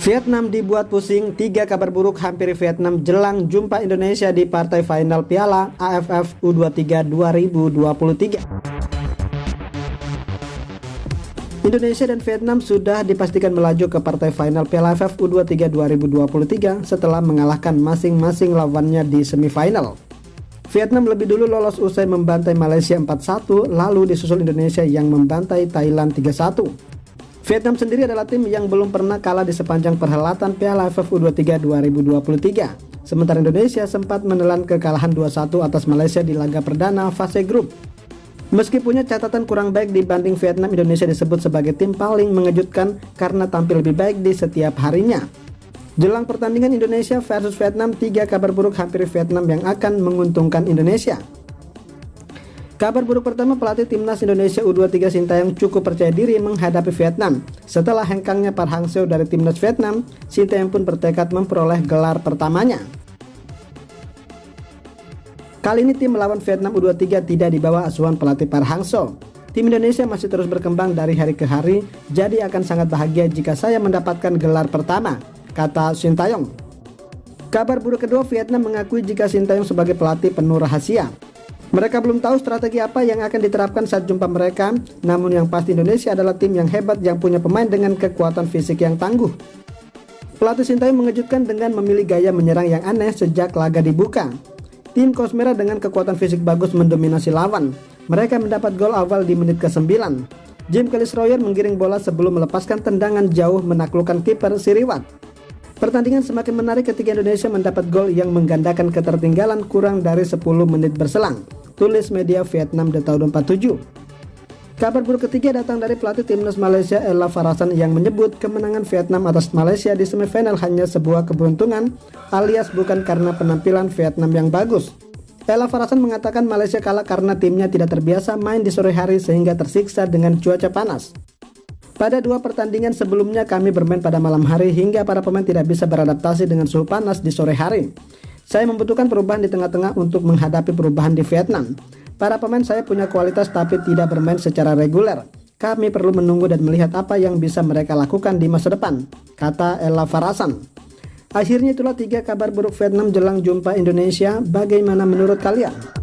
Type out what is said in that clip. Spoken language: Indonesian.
Vietnam dibuat pusing, 3 kabar buruk hampir Vietnam jelang jumpa Indonesia di partai final Piala AFF U23 2023. Indonesia dan Vietnam sudah dipastikan melaju ke partai final Piala AFF U23 2023 setelah mengalahkan masing-masing lawannya di semifinal. Vietnam lebih dulu lolos usai membantai Malaysia 4-1, lalu disusul Indonesia yang membantai Thailand 3-1. Vietnam sendiri adalah tim yang belum pernah kalah di sepanjang perhelatan Piala AFF U23 2023. Sementara Indonesia sempat menelan kekalahan 2-1 atas Malaysia di laga perdana fase grup. Meski punya catatan kurang baik dibanding Vietnam, Indonesia disebut sebagai tim paling mengejutkan karena tampil lebih baik di setiap harinya. Jelang pertandingan Indonesia versus Vietnam, 3 kabar buruk hampir Vietnam yang akan menguntungkan Indonesia. Kabar buruk pertama, pelatih timnas Indonesia U23 Sintayong cukup percaya diri menghadapi Vietnam. Setelah hengkangnya Park Hang-seo dari timnas Vietnam, Sintayong pun bertekad memperoleh gelar pertamanya. Kali ini tim melawan Vietnam U23 tidak dibawa asuhan pelatih Park Hang-seo. Tim Indonesia masih terus berkembang dari hari ke hari, jadi akan sangat bahagia jika saya mendapatkan gelar pertama, kata Sintayong. Kabar buruk kedua, Vietnam mengakui jika Sintayong sebagai pelatih penuh rahasia. Mereka belum tahu strategi apa yang akan diterapkan saat jumpa mereka, namun yang pasti Indonesia adalah tim yang hebat yang punya pemain dengan kekuatan fisik yang tangguh. Pelatih Sintayong mengejutkan dengan memilih gaya menyerang yang aneh sejak laga dibuka. Tim Kaos Merah dengan kekuatan fisik bagus mendominasi lawan. Mereka mendapat gol awal di menit ke-9. Jim Kelly-Stroyer menggiring bola sebelum melepaskan tendangan jauh menaklukkan kiper Siriwat. Pertandingan semakin menarik ketika Indonesia mendapat gol yang menggandakan ketertinggalan kurang dari 10 menit berselang, tulis media Vietnam The Tahun 47. Kabar buruk ketiga datang dari pelatih timnas Malaysia Ella Farasan yang menyebut kemenangan Vietnam atas Malaysia di semifinal hanya sebuah keberuntungan alias bukan karena penampilan Vietnam yang bagus. Ella Farasan mengatakan Malaysia kalah karena timnya tidak terbiasa main di sore hari sehingga tersiksa dengan cuaca panas. Pada 2 pertandingan sebelumnya kami bermain pada malam hari hingga para pemain tidak bisa beradaptasi dengan suhu panas di sore hari. Saya membutuhkan perubahan di tengah-tengah untuk menghadapi perubahan di Vietnam. Para pemain saya punya kualitas tapi tidak bermain secara reguler. Kami perlu menunggu dan melihat apa yang bisa mereka lakukan di masa depan, kata Ella Farasan. Akhirnya itulah 3 kabar buruk Vietnam jelang jumpa Indonesia. Bagaimana menurut kalian?